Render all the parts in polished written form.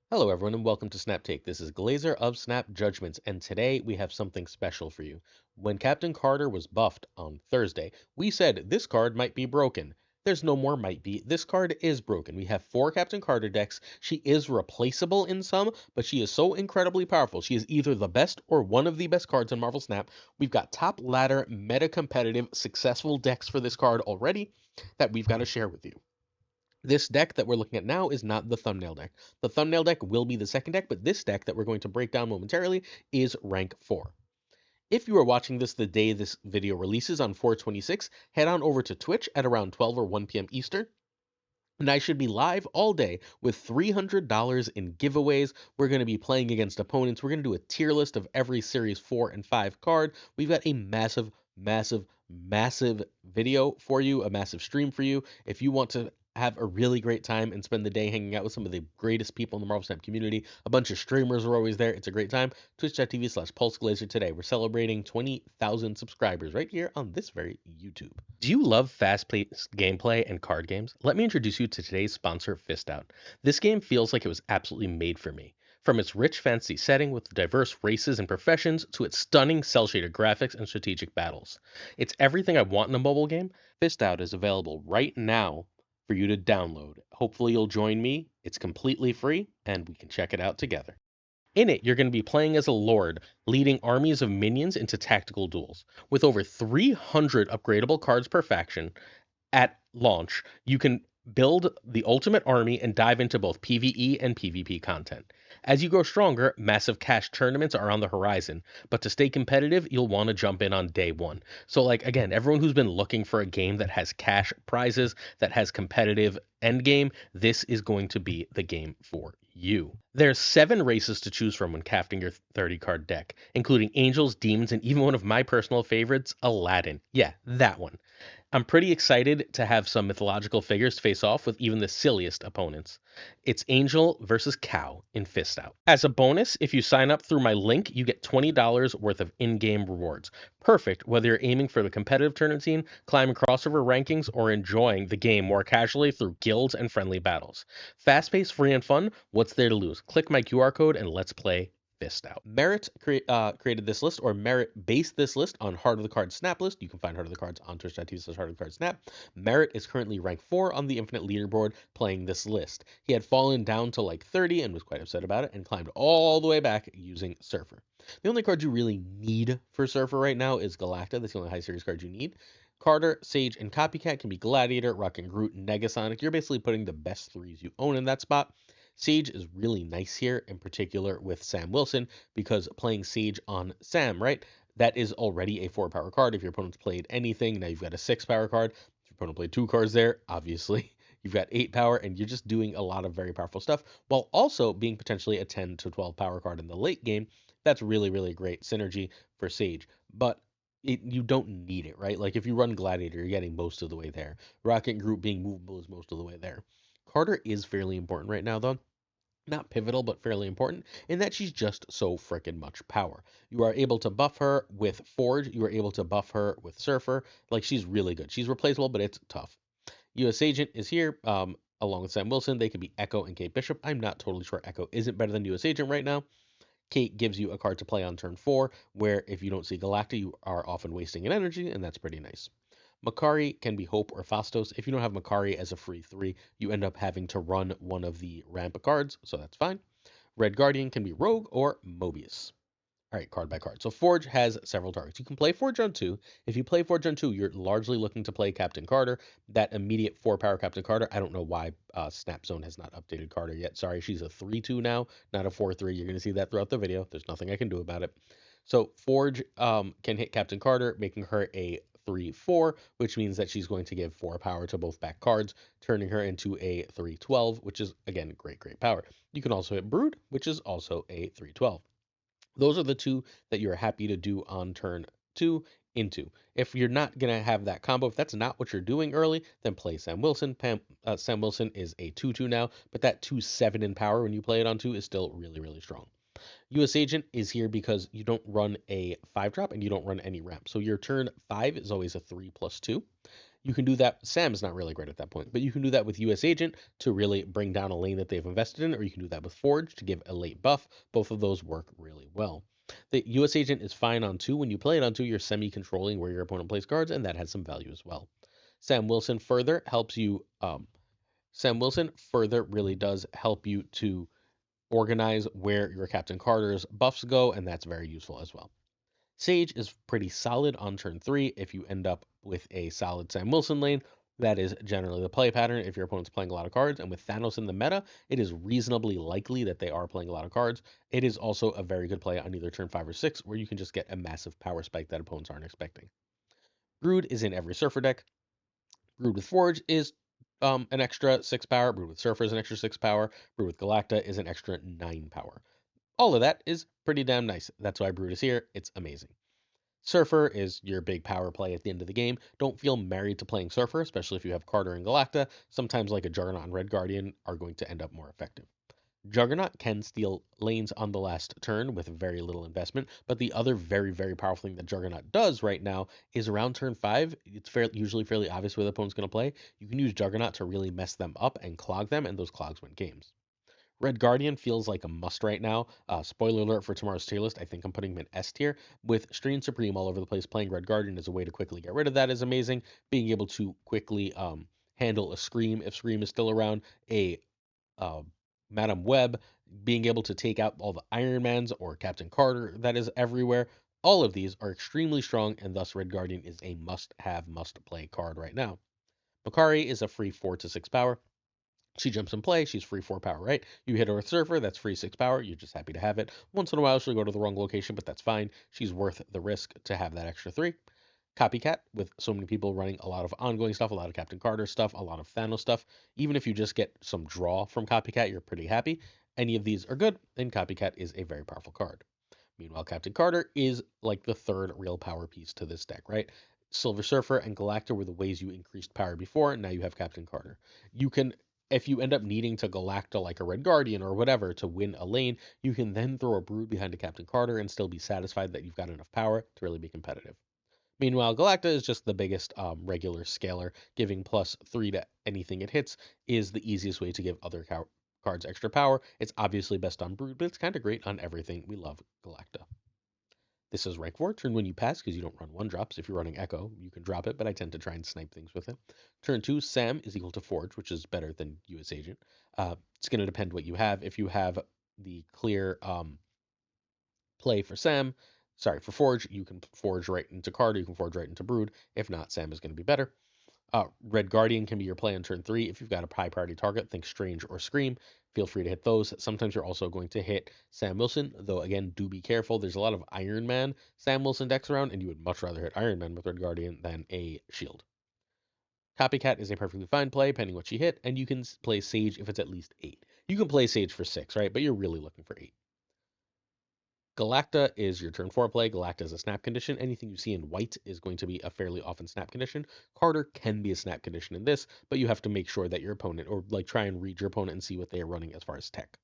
Hello, everyone, and welcome to Snap Take. This is Glazer of Snap Judgments, and today we have something special for you. When Captain Carter was buffed on Thursday, we said this card might be broken. There's no more might be. This card is broken. We have 4 Captain Carter decks. She is replaceable in some, but she is so incredibly powerful. She is either the best or one of the best cards in Marvel Snap. We've got top ladder, meta competitive, successful decks for this card already that we've got to share with you. This deck that we're looking at now is not the thumbnail deck. The thumbnail deck will be the second deck, but this deck that we're going to break down momentarily is rank 4. If you are watching this the day this video releases on 4/26, head on over to Twitch at around 12 or 1 p.m. Eastern. And I should be live all day with $300 in giveaways. We're going to be playing against opponents. We're going to do a tier list of every Series 4 and 5 card. We've got a massive video for you, a massive stream for you. If you want to have a really great time and spend the day hanging out with some of the greatest people in the Marvel Snap community, a bunch of streamers are always there. It's a great time. Twitch.tv/PulseGlazer today. We're celebrating 20,000 subscribers right here on this very YouTube. Do you love fast-paced gameplay and card games? Let me introduce you to today's sponsor, Fist Out. This game feels like it was absolutely made for me. From its rich fantasy setting with diverse races and professions to its stunning cel-shaded graphics and strategic battles. It's everything I want in a mobile game. Fist Out is available right now for you to download. Hopefully you'll join me. It's completely free and we can check it out together. In it, you're going to be playing as a lord, leading armies of minions into tactical duels. With over 300 upgradable cards per faction at launch, you can build the ultimate army and dive into both PvE and PvP content. As you grow stronger, massive cash tournaments are on the horizon, but to stay competitive, you'll want to jump in on day one. So, like, again, everyone who's been looking for a game that has cash prizes, that has competitive endgame, this is going to be the game for you. There's 7 races to choose from when crafting your 30 card deck, including angels, demons, and even one of my personal favorites, Aladdin. Yeah, that one. I'm pretty excited to have some mythological figures face off with even the silliest opponents. It's Angel versus Cow in Fist Out. As a bonus, if you sign up through my link, you get $20 worth of in-game rewards. Perfect whether you're aiming for the competitive tournament scene, climbing crossover rankings, or enjoying the game more casually through guilds and friendly battles. Fast-paced, free, and fun, what's there to lose? Click my QR code and let's play Fist Out. Merit created this list, or Merit based this list on Heart of the Cards Snap list. You can find Heart of the Cards on twitch.tv/Heart of the Cards Snap. Merit is currently rank 4 on the Infinite leaderboard playing this list. He had fallen down to like 30 and was quite upset about it and climbed all the way back using Surfer. The only card you really need for Surfer right now is Galacta. That's the only high series card you need. Carter, Sage, and Copycat can be Gladiator, Rocket Groot, Negasonic. You're basically putting the best 3s you own in that spot. Sage is really nice here, in particular with Sam Wilson, because playing Sage on Sam, right? That is already a 4 power card. If your opponent's played anything, now you've got a 6 power card. If your opponent played 2 cards there, obviously you've got 8 power, and you're just doing a lot of very powerful stuff while also being potentially a 10 to 12 power card in the late game. That's really, really great synergy for Sage. But you don't need it, right? Like if you run Gladiator, you're getting most of the way there. Rocket Group being movable is most of the way there. Carter is fairly important right now, though. Not pivotal, but fairly important, in that she's just so freaking much power. You are able to buff her with Forge, you are able to buff her with Surfer. Like, she's really good. She's replaceable, but it's tough. US Agent is here, along with Sam Wilson. They could be Echo and Kate Bishop. I'm not totally sure Echo isn't better than US Agent right now. Kate gives you a card to play on turn 4, where if you don't see Galacta, you are often wasting an energy, and that's pretty nice. Makari can be Hope or Fastos. If you don't have Makari as a free 3, you end up having to run one of the ramp cards, so that's fine. Red Guardian can be Rogue or Mobius. All right, card by card. So Forge has several targets. You can play Forge on 2. If you play Forge on 2, you're largely looking to play Captain Carter, that immediate 4 power Captain Carter. I don't know why Snap Zone has not updated Carter yet. Sorry, she's a 3/2 now, not a 4/3. You're going to see that throughout the video. There's nothing I can do about it. So Forge can hit Captain Carter, making her a 3/4, which means that she's going to give 4 power to both back cards, turning her into a 3/12, which is, again, great, great power. You can also hit Brood, which is also a 3/12. Those are the 2 that you're happy to do on turn 2 into. If you're not going to have that combo, if that's not what you're doing early, then play Sam Wilson. Sam Wilson is a 2/2 now, but that 2/7 in power when you play it on 2 is still really, really strong. US Agent is here because you don't run a 5 drop and you don't run any ramp. So your turn 5 is always a 3/2. You can do that. Sam's not really great at that point, but you can do that with US Agent to really bring down a lane that they've invested in, or you can do that with Forge to give a late buff. Both of those work really well. The US Agent is fine on 2. When you play it on 2, you're semi-controlling where your opponent plays cards, and that has some value as well. Sam Wilson further helps you. Sam Wilson further really does help you to organize where your Captain Carter's buffs go, and that's very useful as well. Sage is pretty solid on turn 3 if you end up with a solid Sam Wilson lane. That is generally the play pattern if your opponent's playing a lot of cards. And with Thanos in the meta, it is reasonably likely that they are playing a lot of cards. It is also a very good play on either turn 5 or 6, where you can just get a massive power spike that opponents aren't expecting. Brood is in every Surfer deck. Brood with Forge is an extra 6 power. Brood with Surfer is an extra 6 power. Brood with Galacta is an extra 9 power. All of that is pretty damn nice. That's why Brood is here. It's amazing. Surfer is your big power play at the end of the game. Don't feel married to playing Surfer, especially if you have Carter and Galacta. Sometimes, like a Juggernaut and Red Guardian, are going to end up more effective. Juggernaut can steal lanes on the last turn with very little investment, but the other very, very powerful thing that Juggernaut does right now is around turn 5, it's usually fairly obvious where the opponent's going to play. You can use Juggernaut to really mess them up and clog them, and those clogs win games. Red Guardian feels like a must right now. Spoiler alert for tomorrow's tier list. I think I'm putting him in S tier. With Stream Supreme all over the place, playing Red Guardian as a way to quickly get rid of that is amazing. Being able to quickly handle a Scream if Scream is still around, a uh, Madam Web, being able to take out all the Iron Mans or Captain Carter that is everywhere. All of these are extremely strong, and thus Red Guardian is a must have, must play card right now. Makari is a free 4 to 6 power. She jumps in play. She's free 4 power, right? You hit her with Surfer. That's free 6 power. You're just happy to have it. Once in a while, she'll go to the wrong location, but that's fine. She's worth the risk to have that extra 3. Copycat, with so many people running a lot of ongoing stuff, a lot of Captain Carter stuff, a lot of Thanos stuff. Even if you just get some draw from Copycat, you're pretty happy. Any of these are good, and Copycat is a very powerful card. Meanwhile, Captain Carter is like the third real power piece to this deck, right? Silver Surfer and Galacta were the ways you increased power before, and now you have Captain Carter. You can, if you end up needing to Galacta like a Red Guardian or whatever to win a lane, you can then throw a Brood behind a Captain Carter and still be satisfied that you've got enough power to really be competitive. Meanwhile, Galacta is just the biggest regular scaler. Giving +3 to anything it hits is the easiest way to give other cards extra power. It's obviously best on Brood, but it's kind of great on everything. We love Galacta. This is rank 4. Turn when you pass because you don't run 1-drops. If you're running Echo, you can drop it, but I tend to try and snipe things with it. Turn 2, Sam is equal to Forge, which is better than US Agent. It's going to depend what you have. If you have the clear play for Sam, sorry, for Forge, you can Forge right into Carter, you can Forge right into Brood. If not, Sam is going to be better. Red Guardian can be your play on turn 3. If you've got a high priority target, think Strange or Scream. Feel free to hit those. Sometimes you're also going to hit Sam Wilson, though again, do be careful. There's a lot of Iron Man Sam Wilson decks around, and you would much rather hit Iron Man with Red Guardian than a Shield. Copycat is a perfectly fine play, depending what you hit, and you can play Sage if it's at least 8. You can play Sage for 6, right? But you're really looking for 8. Galacta is your turn 4 play. Galacta is a snap condition. Anything you see in white is going to be a fairly often snap condition. Carter can be a snap condition in this, but you have to make sure that your opponent, or like try and read your opponent and see what they are running as far as tech.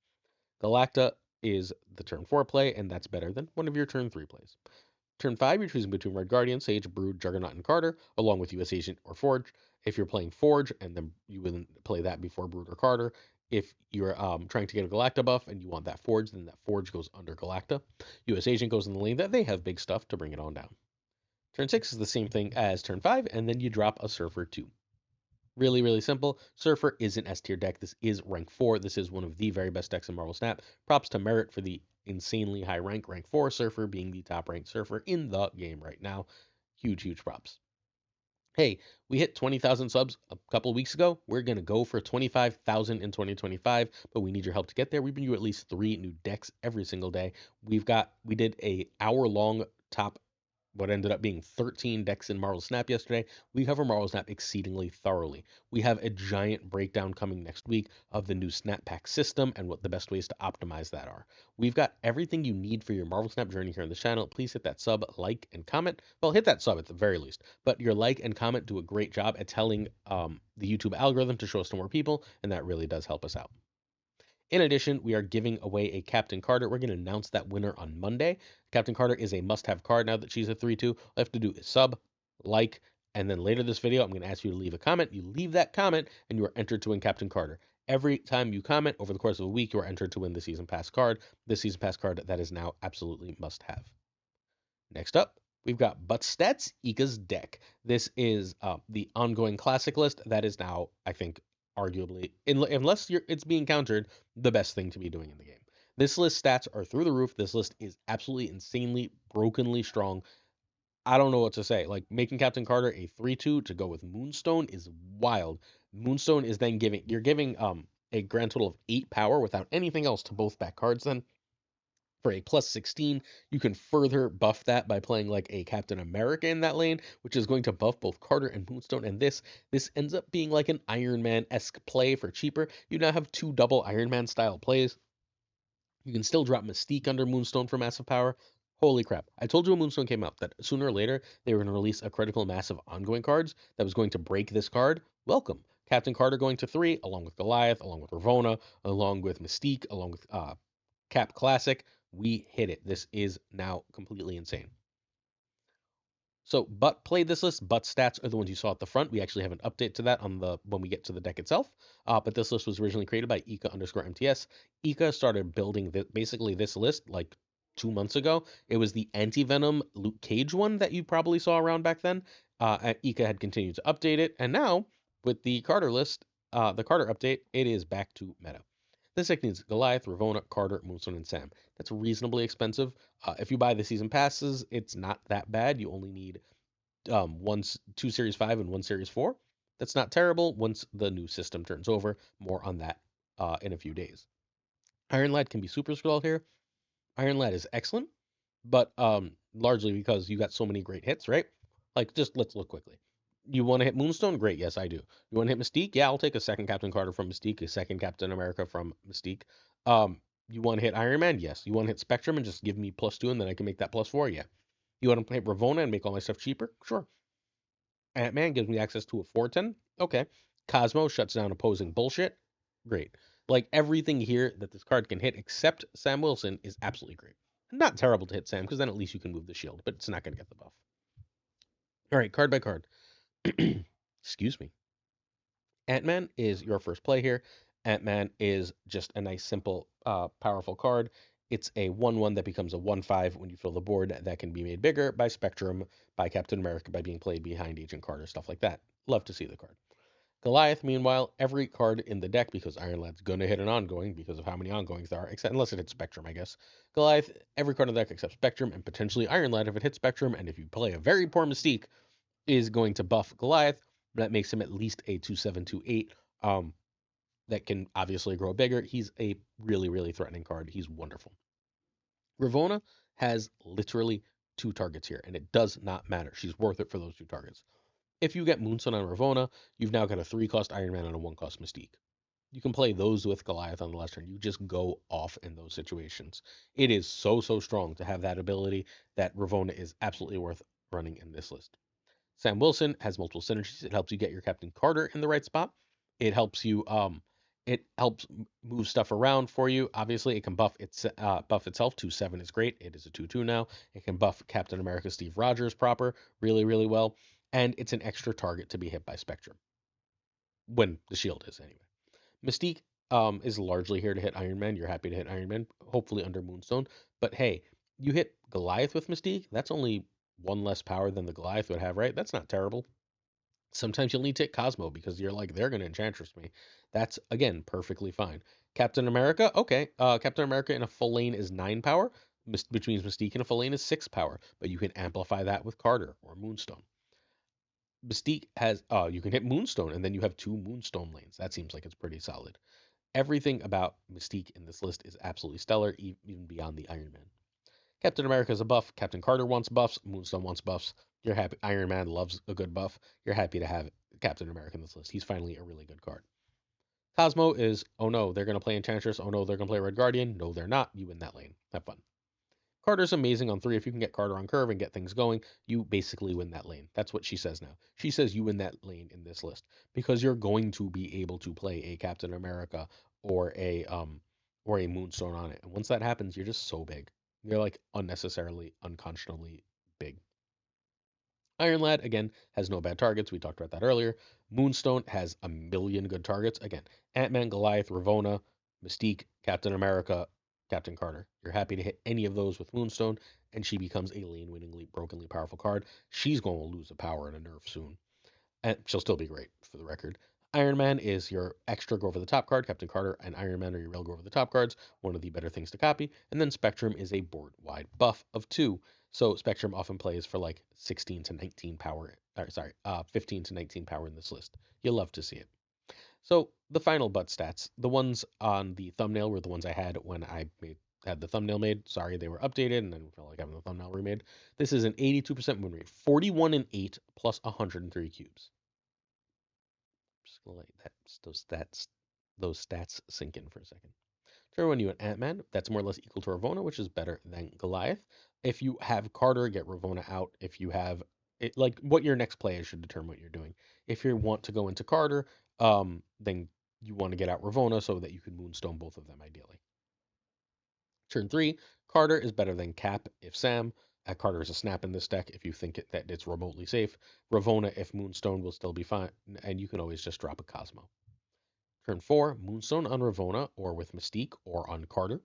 Galacta is the turn 4 play, and that's better than one of your turn 3 plays. Turn 5, you're choosing between Red Guardian, Sage, Brood, Juggernaut, and Carter, along with US Agent or Forge. If you're playing Forge, and then you wouldn't play that before Brood or Carter. If you're trying to get a Galacta buff and you want that Forge, then that Forge goes under Galacta. US Agent goes in the lane that they have big stuff to bring it on down. Turn 6 is the same thing as turn 5, and then you drop a Surfer 2. Really, really simple. Surfer is an S tier deck. This is rank 4. This is one of the very best decks in Marvel Snap. Props to Merit for the insanely high rank 4. Surfer being the top ranked Surfer in the game right now. Huge, huge props. Hey, we hit 20,000 subs a couple weeks ago. We're going to go for 25,000 in 2025, but we need your help to get there. We bring you at least 3 new decks every single day. We did a hour-long top what ended up being 13 decks in Marvel Snap yesterday. We cover Marvel Snap exceedingly thoroughly. We have a giant breakdown coming next week of the new Snap Pack system and what the best ways to optimize that are. We've got everything you need for your Marvel Snap journey here on the channel. Please hit that sub, like, and comment. Well, hit that sub at the very least. But your like and comment do a great job at telling the YouTube algorithm to show us to more people, and that really does help us out. In addition, we are giving away a Captain Carter. We're going to announce that winner on Monday. Captain Carter is a must-have card now that she's a 3-2. All you have to do is sub, like, And then later this video, I'm going to ask you to leave a comment. You leave that comment, and you are entered to win Captain Carter. Every time you comment over the course of a week, you are entered to win the season pass card. The season pass card that is now absolutely must have. Next up, we've got Butt Stats Ika's deck. This is the ongoing classic list that is now, I think, arguably, unless it's being countered, the best thing to be doing in the game. This list stats are through the roof. This list is absolutely insanely, brokenly strong. I don't know what to say. Like making Captain Carter a 3/2 to go with Moonstone is wild. Moonstone is then giving a grand total of 8 power without anything else to both back cards then for a plus 16. You can further buff that by playing like a Captain America in that lane, which is going to buff both Carter and Moonstone. And this ends up being like an Iron Man-esque play for cheaper. You now have two double Iron Man style plays. You can still drop Mystique under Moonstone for massive power. Holy crap. I told you when Moonstone came out that sooner or later they were going to release a critical mass of ongoing cards that was going to break this card. Welcome. Captain Carter going to 3, along with Goliath, along with Ravonna, along with Mystique, along with Cap Classic. We hit it. This is now completely insane. So, but played this list, but stats are the ones you saw at the front. We actually have an update to that on the when we get to the deck itself. But this list was originally created by Ika underscore MTS. Ika started building basically this list like 2 months ago. It was the anti-Venom Luke Cage one that you probably saw around back then. Ika had continued to update it, and now with the Carter list, the Carter update, it is back to meta. This deck needs Goliath, Ravonna, Carter, Moonstone, and Sam. That's reasonably expensive. If you buy the season passes, it's not that bad. You only need two Series 5 and one Series 4. That's not terrible once the new system turns over. More on that in a few days. Iron Lad can be super scrolled here. Iron Lad is excellent, but largely because you got so many great hits, right? Like, just let's look quickly. You want to hit Moonstone? Great, yes, I do. You want to hit Mystique? Yeah, I'll take a second Captain Carter from Mystique, a second Captain America from Mystique. You want to hit Iron Man? Yes. You want to hit Spectrum and just give me +2 and then I can make that +4? Yeah. You want to hit Ravonna and make all my stuff cheaper? Sure. Ant-Man gives me access to a 410. Okay. Cosmo shuts down opposing bullshit. Great. Like everything here that this card can hit except Sam Wilson is absolutely great. Not terrible to hit Sam because then at least you can move the shield, but it's not going to get the buff. All right, card by card. Excuse me. Ant-Man is your first play here. Ant-Man is just a nice, simple, powerful card. It's a 1/1 that becomes a 1/5 when you fill the board that can be made bigger by Spectrum, by Captain America, by being played behind Agent Carter, stuff like that. Love to see the card. Goliath, meanwhile, every card in the deck, because Iron Lad's going to hit an ongoing because of how many ongoings there are, except unless it hits Spectrum, I guess. Goliath, every card in the deck except Spectrum, and potentially Iron Lad if it hits Spectrum, and if you play a very poor Mystique, is going to buff Goliath. That makes him at least a 2/7/2/8. That can obviously grow bigger. He's a really, really threatening card. He's wonderful. Ravonna has literally 2 targets here, and it does not matter. She's worth it for those 2 targets. If you get Moonstone on Ravonna, you've now got a 3-cost Iron Man and a 1-cost Mystique. You can play those with Goliath on the last turn. You just go off in those situations. It is so, so strong to have that ability that Ravonna is absolutely worth running in this list. Sam Wilson has multiple synergies. It helps you get your Captain Carter in the right spot. It helps you it helps move stuff around for you. Obviously, it can buff itself. 2/7 is great. It is a 2/2 now. It can buff Captain America Steve Rogers proper really, really well. And it's an extra target to be hit by Spectrum. When the shield is anyway. Mystique is largely here to hit Iron Man. You're happy to hit Iron Man, hopefully under Moonstone. But hey, you hit Goliath with Mystique, that's only 1 less power than the Goliath would have, right? That's not terrible. Sometimes you'll need to hit Cosmo because you're like, they're going to Enchantress me. That's, again, perfectly fine. Captain America, okay. Captain America in a full lane is 9 power, which means Mystique in a full lane is 6 power, but you can amplify that with Carter or Moonstone. Mystique has, you can hit Moonstone, and then you have 2 Moonstone lanes. That seems like it's pretty solid. Everything about Mystique in this list is absolutely stellar, even beyond the Iron Man. Captain America is a buff. Captain Carter wants buffs. Moonstone wants buffs. You're happy. Iron Man loves a good buff. You're happy to have Captain America in this list. He's finally a really good card. Cosmo is, oh no, they're going to play Enchantress. Oh no, they're going to play Red Guardian. No, they're not. You win that lane. Have fun. Carter's amazing on 3. If you can get Carter on curve and get things going, you basically win that lane. That's what she says now. She says you win that lane in this list because you're going to be able to play a Captain America or a Moonstone on it. And once that happens, you're just so big. You're like unnecessarily, unconscionably big. Iron Lad, again, has no bad targets. We talked about that earlier. Moonstone has a million good targets. Again, Ant-Man, Goliath, Ravonna, Mystique, Captain America, Captain Carter. You're happy to hit any of those with Moonstone, and she becomes a lane-winningly, brokenly powerful card. She's going to lose a power and a nerf soon, and she'll still be great for the record. Iron Man is your extra go over the top card. Captain Carter and Iron Man are your real go over the top cards. One of the better things to copy. And then Spectrum is a board wide buff of 2. So Spectrum often plays for like 16 to 19 power. Or sorry, 15 to 19 power in this list. You'll love to see it. So the final butt stats, the ones on the thumbnail were the ones I had when I had the thumbnail made. Sorry, they were updated, and then felt like having the thumbnail remade. This is an 82% win rate, 41 and 8 plus 103 cubes. Just gonna let those stats sink in for a second. To run you an Ant-Man, that's more or less equal to Ravonna, which is better than Goliath. If you have Carter, get Ravonna out. If you have it, like what your next play is should determine what you're doing. If you want to go into Carter, then you want to get out Ravonna so that you can Moonstone both of them ideally. Turn 3, Carter is better than Cap if Sam. Carter is a snap in this deck if you think that it's remotely safe. Ravonna if Moonstone will still be fine, and you can always just drop a Cosmo. Turn 4, Moonstone on Ravonna or with Mystique or on Carter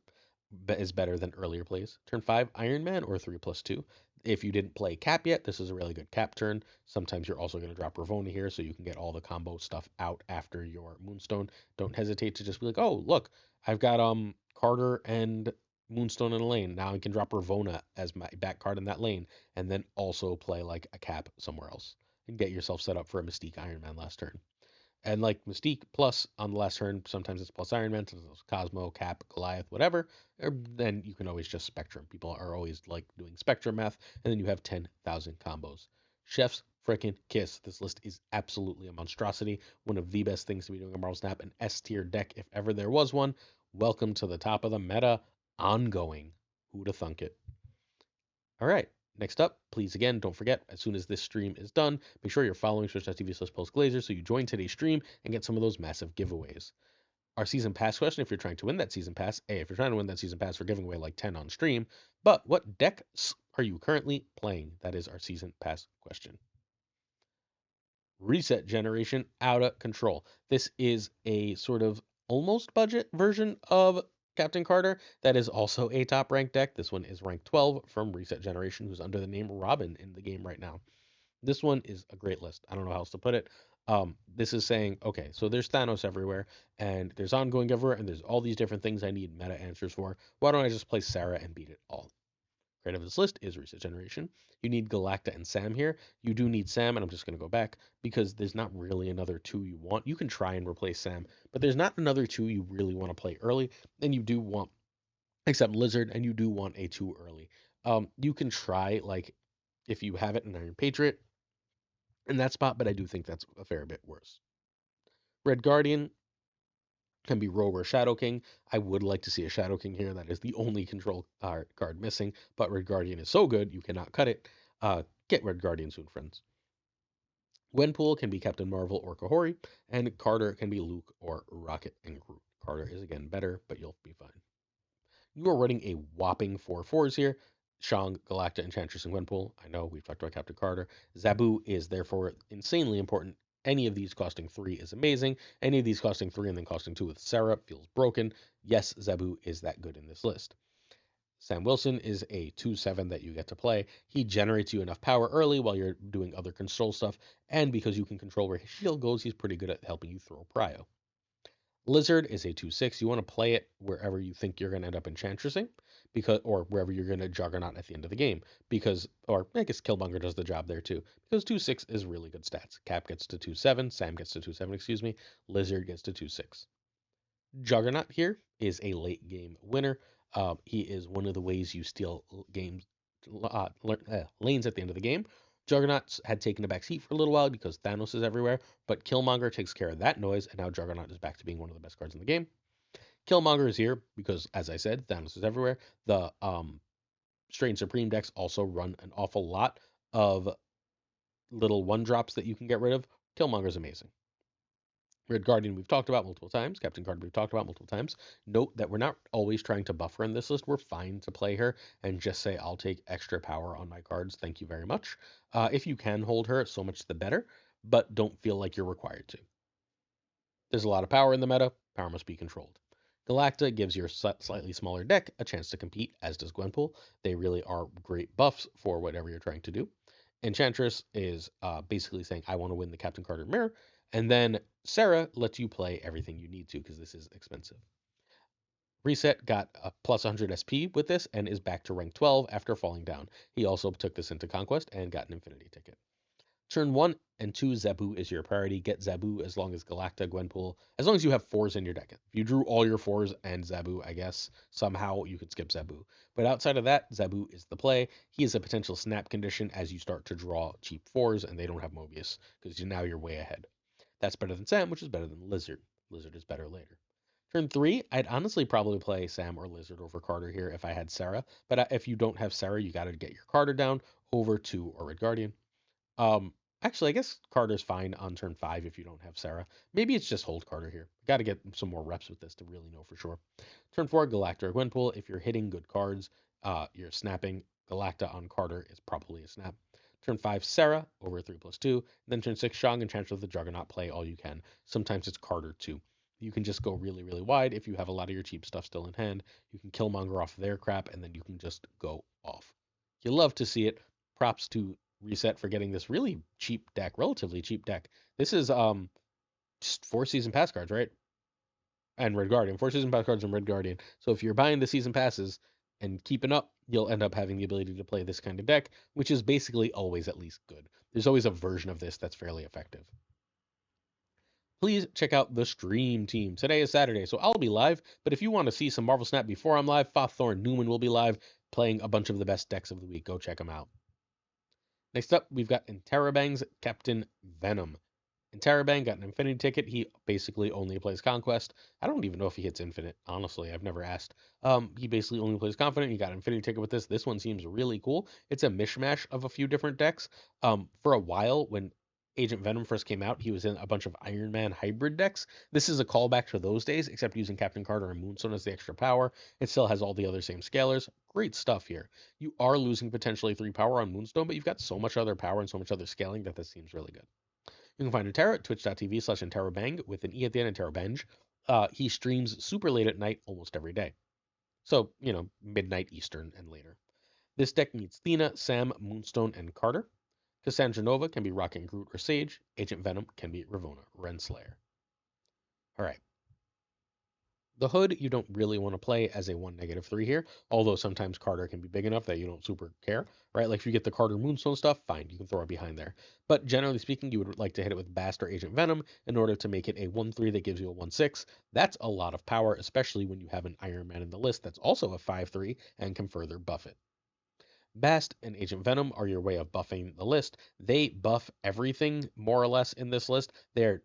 is better than earlier plays. Turn 5, Iron Man or 3+2. If you didn't play Cap yet, this is a really good Cap turn. Sometimes you're also going to drop Ravonna here so you can get all the combo stuff out after your Moonstone. Don't hesitate to just be like, oh, look, I've got Carter and Moonstone in a lane. Now I can drop Ravonna as my back card in that lane and then also play like a Cap somewhere else and get yourself set up for a Mystique Iron Man last turn. And like Mystique plus on the last turn, sometimes it's plus Iron Man, sometimes it's Cosmo, Cap, Goliath, whatever. Or then you can always just Spectrum. People are always like doing Spectrum math, and then you have 10,000 combos. Chef's freaking kiss. This list is absolutely a monstrosity. One of the best things to be doing a Marvel Snap, an S tier deck if ever there was one. Welcome to the top of the meta. Ongoing. Who'da thunk it? All right. Next up, please again, don't forget, as soon as this stream is done, make sure you're following twitch.tv/postglazer so you join today's stream and get some of those massive giveaways. Our season pass question, if you're trying to win that season pass, if you're trying to win that season pass, we're giving away like 10 on stream, but what decks are you currently playing? That is our season pass question. Reset generation out of control. This is a sort of almost budget version of Captain Carter that is also a top ranked deck. This one is ranked 12 from Reset Generation, who's under the name Robin in the game right now. This one is a great list. I don't know how else to put it. This is saying, okay, so there's Thanos everywhere, and there's ongoing everywhere, and there's all these different things I need meta answers for. Why don't I just play Sarah and beat it all? Creator of this list is Reset Generation. You need Galacta and Sam here. You do need Sam, and I'm just going to go back because there's not really another 2 you want. You can try and replace Sam, but there's not another 2 you really want to play early, and you do want, except Lizard, and you do want a 2 early. You can try, like, if you have it in Iron Patriot in that spot, but I do think that's a fair bit worse. Red Guardian can be Rogue or Shadow King. I would like to see a Shadow King here. That is the only control card missing, but Red Guardian is so good, you cannot cut it. Get Red Guardian soon, friends. Gwenpool can be Captain Marvel or Kahori, and Carter can be Luke or Rocket and Groot. Carter is again better, but you'll be fine. You are running a whopping 4/4s here. Shang, Galacta, Enchantress, and Gwenpool. I know we've talked about Captain Carter. Zabu is therefore insanely important. Any of these costing 3 is amazing. Any of these costing 3 and then costing 2 with Sarah feels broken. Yes, Zabu is that good in this list. Sam Wilson is a 2/7 that you get to play. He generates you enough power early while you're doing other control stuff, and because you can control where his shield goes, he's pretty good at helping you throw Prio. Lizard is a 2/6. You want to play it wherever you think you're going to end up enchantressing, or wherever you're going to juggernaut at the end of the game, because, or I guess Killmonger does the job there too, because 2/6 is really good stats. Cap gets to 2/7, Sam gets to 2/7, excuse me, Lizard gets to 2/6. Juggernaut here is a late game winner. He is one of the ways you steal games, lanes at the end of the game. Juggernaut had taken a back seat for a little while because Thanos is everywhere, but Killmonger takes care of that noise, and now Juggernaut is back to being one of the best cards in the game. Killmonger is here because, as I said, Thanos is everywhere. The Strange Supreme decks also run an awful lot of little 1-drops that you can get rid of. Killmonger's amazing. Red Guardian we've talked about multiple times. Captain Carter we've talked about multiple times. Note that we're not always trying to buffer in this list. We're fine to play her and just say, I'll take extra power on my cards. Thank you very much. If you can hold her, so much the better, but don't feel like you're required to. There's a lot of power in the meta. Power must be controlled. Galacta gives your slightly smaller deck a chance to compete, as does Gwenpool. They really are great buffs for whatever you're trying to do. Enchantress is basically saying, I want to win the Captain Carter mirror. And then Sarah lets you play everything you need to because this is expensive. Reset got a plus 100 SP with this and is back to rank 12 after falling down. He also took this into Conquest and got an Infinity ticket. Turn 1 and 2, Zabu is your priority. Get Zabu as long as Galacta, Gwenpool, as long as you have 4s in your deck. If you drew all your 4s and Zabu, I guess somehow you could skip Zabu. But outside of that, Zabu is the play. He is a potential snap condition as you start to draw cheap 4s and they don't have Mobius, because now you're way ahead. That's better than Sam, which is better than Lizard. Lizard is better later. Turn 3, I'd honestly probably play Sam or Lizard over Carter here if I had Sarah. But if you don't have Sarah, you got to get your Carter down over to or Red Guardian. Um, Actually, I guess Carter's fine on turn 5 if you don't have Sarah. Maybe it's just hold Carter here. Got to get some more reps with this to really know for sure. Turn 4, Galacta or Gwenpool. If you're hitting good cards, you're snapping. Galacta on Carter is probably a snap. Turn 5, Sarah over 3+2. Then turn 6, Shang, Enchantress of the Juggernaut. Play all you can. Sometimes it's Carter too. You can just go really, really wide if you have a lot of your cheap stuff still in hand. You can Killmonger off their crap, and then you can just go off. You love to see it. Props to Reset for getting this really cheap deck, relatively cheap deck. This is just 4 season pass cards, right? And Red Guardian, 4 season pass cards and Red Guardian. So if you're buying the season passes and keeping up, you'll end up having the ability to play this kind of deck, which is basically always at least good. There's always a version of this that's fairly effective. Please check out the stream team. Today is Saturday, so I'll be live. But if you want to see some Marvel Snap before I'm live, Thorn Newman will be live playing a bunch of the best decks of the week. Go check them out. Next up, we've got Interrobang's Captain Venom. Interrobang got an Infinity ticket. He basically only plays Conquest. I don't even know if he hits Infinite, honestly. I've never asked. He basically only plays Confident. He got an Infinity ticket with this. This one seems really cool. It's a mishmash of a few different decks. For a while, when Agent Venom first came out, he was in a bunch of Iron Man hybrid decks. This is a callback to those days, except using Captain Carter and Moonstone as the extra power. It still has all the other same scalars. Great stuff here. You are losing potentially 3 power on Moonstone, but you've got so much other power and so much other scaling that this seems really good. You can find Intero at twitch.tv/InteroBang with an E at the end, InteroBang. He streams super late at night almost every day. So, midnight Eastern and later. This deck needs Thena, Sam, Moonstone, and Carter. Cassandra Nova can be rocking Groot or Sage. Agent Venom can be Ravonna, Renslayer. All right. The Hood, you don't really want to play as a 1-3 here, although sometimes Carter can be big enough that you don't super care, right? Like if you get the Carter Moonstone stuff, fine, you can throw it behind there. But generally speaking, you would like to hit it with Bast or Agent Venom in order to make it a 1-3 that gives you a 1-6. That's a lot of power, especially when you have an Iron Man in the list that's also a 5-3 and can further buff it. Bast and Agent Venom are your way of buffing the list. They buff everything more or less in this list. They're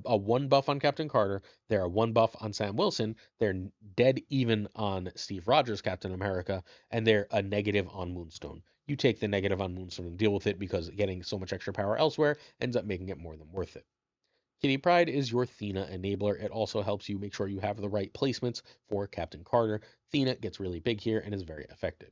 a 1 buff on Captain Carter. They're a 1 buff on Sam Wilson. They're dead even on Steve Rogers, Captain America, and they're a negative on Moonstone. You take the negative on Moonstone and deal with it because getting so much extra power elsewhere ends up making it more than worth it. Kitty Pryde is your Thena enabler. It also helps you make sure you have the right placements for Captain Carter. Thena gets really big here and is very effective.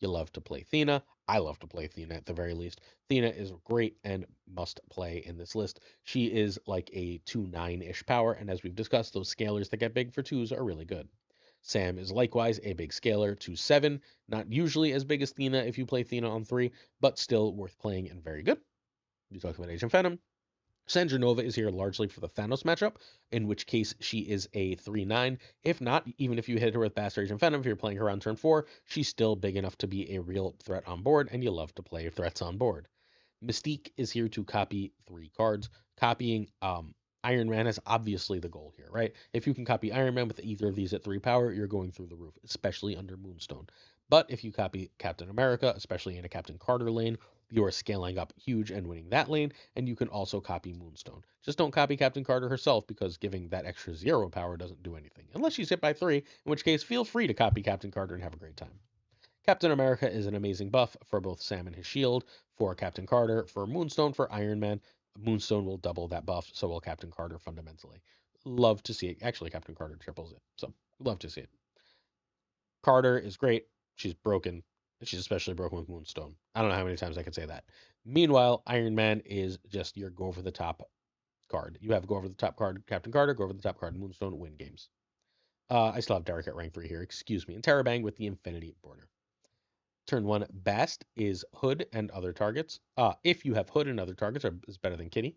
You love to play Thena. I love to play Thena at the very least. Thena is great and must play in this list. She is like a 2-9-ish power, and as we've discussed, those scalars that get big for 2s are really good. Sam is likewise a big scalar, 2-7. Not usually as big as Thena if you play Thena on 3, but still worth playing and very good. We talked about Agent Venom. Sandra Nova is here largely for the Thanos matchup, in which case she is a 3-9. If not, even if you hit her with Bastard and Venom, if you're playing her on turn 4, she's still big enough to be a real threat on board, and you love to play threats on board. Mystique is here to copy 3 cards. Copying Iron Man is obviously the goal here, right? If you can copy Iron Man with either of these at 3 power, you're going through the roof, especially under Moonstone. But if you copy Captain America, especially in a Captain Carter lane, you are scaling up huge and winning that lane, and you can also copy Moonstone. Just don't copy Captain Carter herself because giving that extra 0 power doesn't do anything, unless she's hit by 3, in which case feel free to copy Captain Carter and have a great time. Captain America is an amazing buff for both Sam and his shield, for Captain Carter, for Moonstone, for Iron Man. Moonstone will double that buff, so will Captain Carter fundamentally. Love to see it. Actually, Captain Carter triples it, so love to see it. Carter is great. She's broken. She's especially broken with Moonstone. I don't know how many times I could say that. Meanwhile, Iron Man is just your go over the top card. You have go over the top card, Captain Carter, go over the top card, Moonstone, win games. I still have Derek at rank 3 here, excuse me. And Terabang with the Infinity Border. Turn 1, Bast is Hood and other targets. If you have Hood and other targets, is better than Kitty.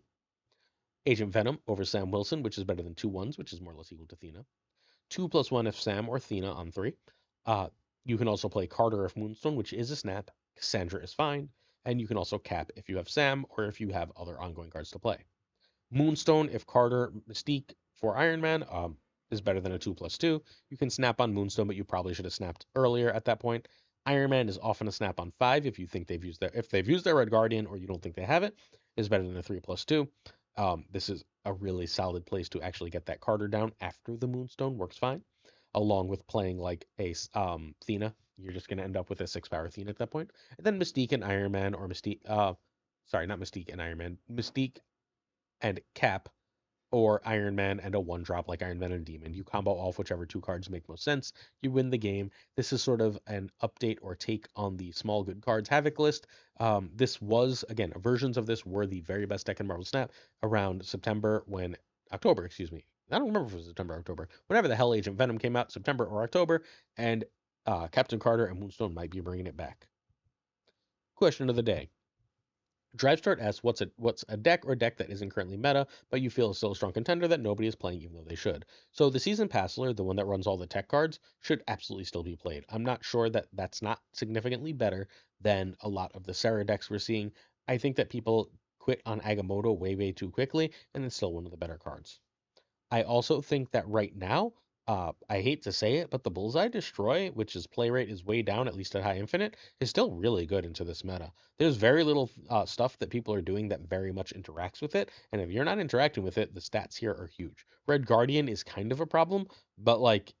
Agent Venom over Sam Wilson, which is better than 2/1s, which is more or less equal to Thena. 2+1 if Sam or Thena on 3. You can also play Carter if Moonstone, which is a snap. Cassandra is fine. And you can also cap if you have Sam or if you have other ongoing cards to play. Moonstone, if Carter, Mystique for Iron Man, is better than a 2+2. You can snap on Moonstone, but you probably should have snapped earlier at that point. Iron Man is often a snap on 5 if you think they've used their Red Guardian or you don't think they have it, is better than a 3+2. This is a really solid place to actually get that Carter down after the Moonstone works fine, along with playing like a Thena. You're just gonna end up with a 6-power Thena at that point. And then Mystique and Iron Man, or Mystique sorry, not Mystique and Iron Man, Mystique and Cap, or Iron Man and a 1-drop like Iron Man and Demon. You combo off whichever 2 cards make most sense. You win the game. This is sort of an update or take on the small good cards Havoc list. This was, again, versions of this were the very best deck in Marvel Snap around October, excuse me. I don't remember if it was September or October. Whenever the hell Agent Venom came out, September or October, and Captain Carter and Moonstone might be bringing it back. Question of the day. DriveStart asks what's a deck or deck that isn't currently meta, but you feel is still a strong contender that nobody is playing even though they should. So the Season Passler, the one that runs all the tech cards, should absolutely still be played. I'm not sure that that's not significantly better than a lot of the Sarah decks we're seeing. I think that people quit on Agamotto way too quickly, and it's still one of the better cards. I also think that right now, I hate to say it, but the Bullseye Destroy, which is play rate is way down, at least at high infinite, is still really good into this meta. There's very little stuff that people are doing that very much interacts with it, and if you're not interacting with it, the stats here are huge. Red Guardian is kind of a problem, but like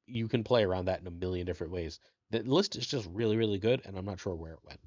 you can play around that in a million different ways. The list is just really good, and I'm not sure where it went.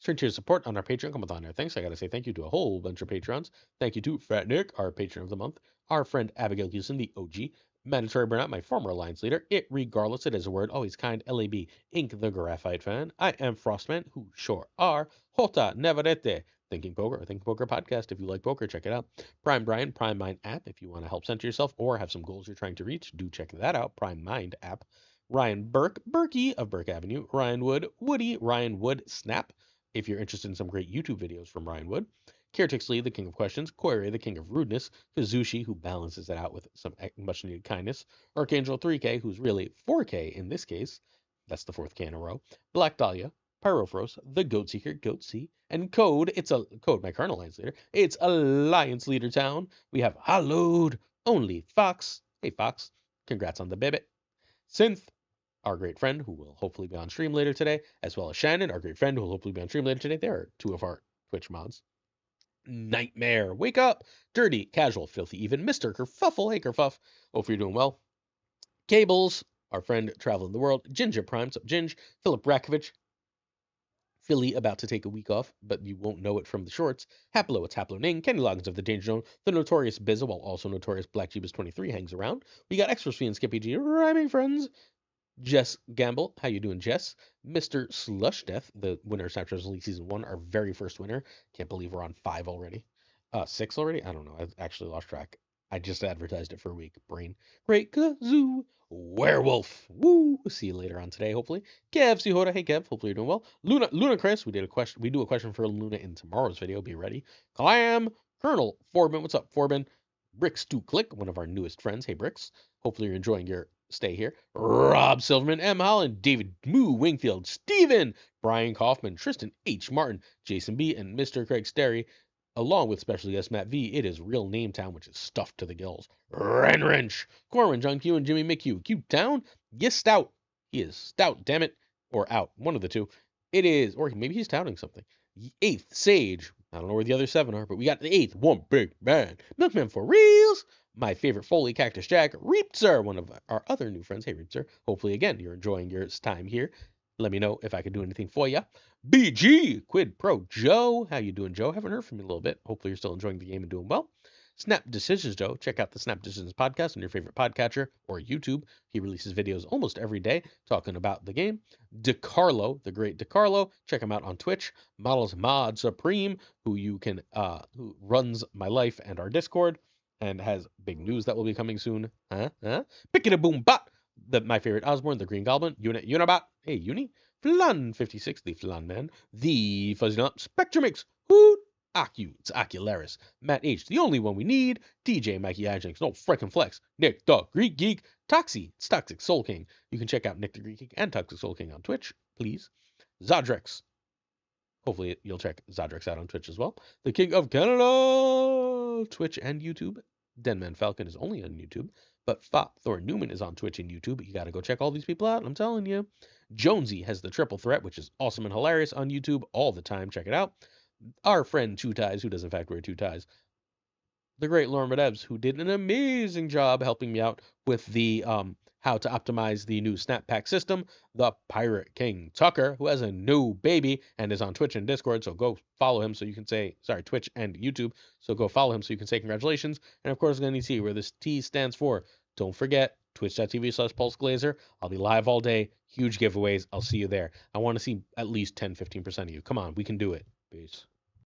Turn to your support on our Patreon. Come with on there. Thanks. I got to say thank you to a whole bunch of patrons. Thank you to Fat Nick, our patron of the month, our friend Abigail Houston, the OG, Mandatory Burnout, my former alliance leader, It Regardless, It Is a Word, Always Kind, LAB, Ink the Graphite Fan, I Am Frostman, who sure are, Hota Neverete, Thinking Poker, or Thinking Poker Podcast. If you like poker, check it out. Prime Brian, Prime Mind app. If you want to help center yourself or have some goals you're trying to reach, do check that out. Prime Mind app. Ryan Burke, Berkey of Burke Avenue, Ryan Wood, Woody, Ryan Wood, Snap, if you're interested in some great YouTube videos from Ryan Wood. Caretix Lee, the king of questions. Koire, the king of rudeness. Kazushi, who balances it out with some much needed kindness. Archangel 3K, who's really 4K in this case. That's the 4th K in a row. Black Dahlia, Pyrofros, the Goat Seeker, Goat C, and Code. It's a Code, my current alliance leader. It's Alliance Leader Town. We have Hallowed, Only Fox. Hey Fox, congrats on the baby. Synth, our great friend, who will hopefully be on stream later today, as well as Shannon, our great friend, who will hopefully be on stream later today. They are 2 of our Twitch mods. Nightmare, wake up! Dirty, casual, filthy, even Mr. Kerfuffle, hey Kerfuff, hope you're doing well. Cables, our friend traveling the world. Ginger Prime, up Ginge. Philip Rakovich, Philly about to take a week off, but you won't know it from the shorts. Haplo, it's Haplo Ning. Kenny Loggins of the Danger Zone. The Notorious Bizza, while also Notorious Black Jeebus 23 hangs around. We got Extra and Skippy G, rhyming friends. Jess Gamble, how you doing, Jess? Mr. Slush Death, the winner of Snapchat League Season 1, our very first winner. Can't believe we're on 5 already. 6 already? I don't know. I've actually lost track. I just advertised it for a week. Brain. Great Kazoo. Werewolf. Woo. See you later on today, hopefully. Kev Sihora. Hey, Kev. Hopefully you're doing well. Luna Chris. We do a question for Luna in tomorrow's video. Be ready. Clam. Colonel. Forbin. What's up, Forbin? Bricks to Click, one of our newest friends. Hey, Bricks. Hopefully you're enjoying your stay here. Rob Silverman, M. Holland, David Moo Wingfield, Steven, Brian Kaufman, Tristan H. Martin, Jason B., and Mr. Craig Sterry, along with special guest Matt V. It is Real Name Town, which is stuffed to the gills. Ren Wrench, Corwin, John Q, and Jimmy McHugh. Q Town, yes, stout. He is stout, damn it. Or out, one of the two. It is, or maybe he's touting something. 8th, Sage. I don't know where the other 7 are, but we got the 8th, one big man. Milkman for reals. My favorite Foley, Cactus Jack, Reapzer, one of our other new friends. Hey, Reapzer. Hopefully, again, you're enjoying your time here. Let me know if I could do anything for you. BG Quid Pro Joe, how you doing, Joe? Haven't heard from you a little bit. Hopefully you're still enjoying the game and doing well. Snap Decisions Joe, check out the Snap Decisions podcast on your favorite podcatcher or YouTube. He releases videos almost every day talking about the game. DeCarlo, the great DeCarlo, check him out on Twitch. Models Mod Supreme, who runs my life and our Discord and has big news that will be coming soon. Pick it a boom bot, my favorite Osborne, the Green Goblin, Unibot, hey Uni, Flan56, the Flan Man, the Fuzzy Nut, Spectrumix, Hoot, it's Ocularis, Matt H, the only one we need, DJ Mikey Ajax, no frickin' flex, Nick the Greek Geek, Toxie, it's Toxic Soul King. You can check out Nick the Greek Geek and Toxic Soul King on Twitch, please. Zodrex, hopefully you'll check Zodrex out on Twitch as well. The King of Canada, Twitch and YouTube. Denman Falcon is only on YouTube, but Thor Newman is on Twitch and YouTube. You got to go check all these people out. I'm telling you. Jonesy has the Triple Threat, which is awesome and hilarious on YouTube all the time. Check it out. Our friend Two Ties, who does in fact wear two ties. The great Lauren Medebs, who did an amazing job helping me out with the how to optimize the new Snap Pack system. The Pirate King Tucker, who has a new baby and is on Twitch and Discord, so go follow him so you can say, sorry, Twitch and YouTube, so go follow him so you can say congratulations. And of course, going to see where this T stands for. Don't forget, twitch.tv/PulseGlazer. I'll be live all day, huge giveaways. I'll see you there. I want to see at least 10-15% of you. Come on, we can do it. Peace.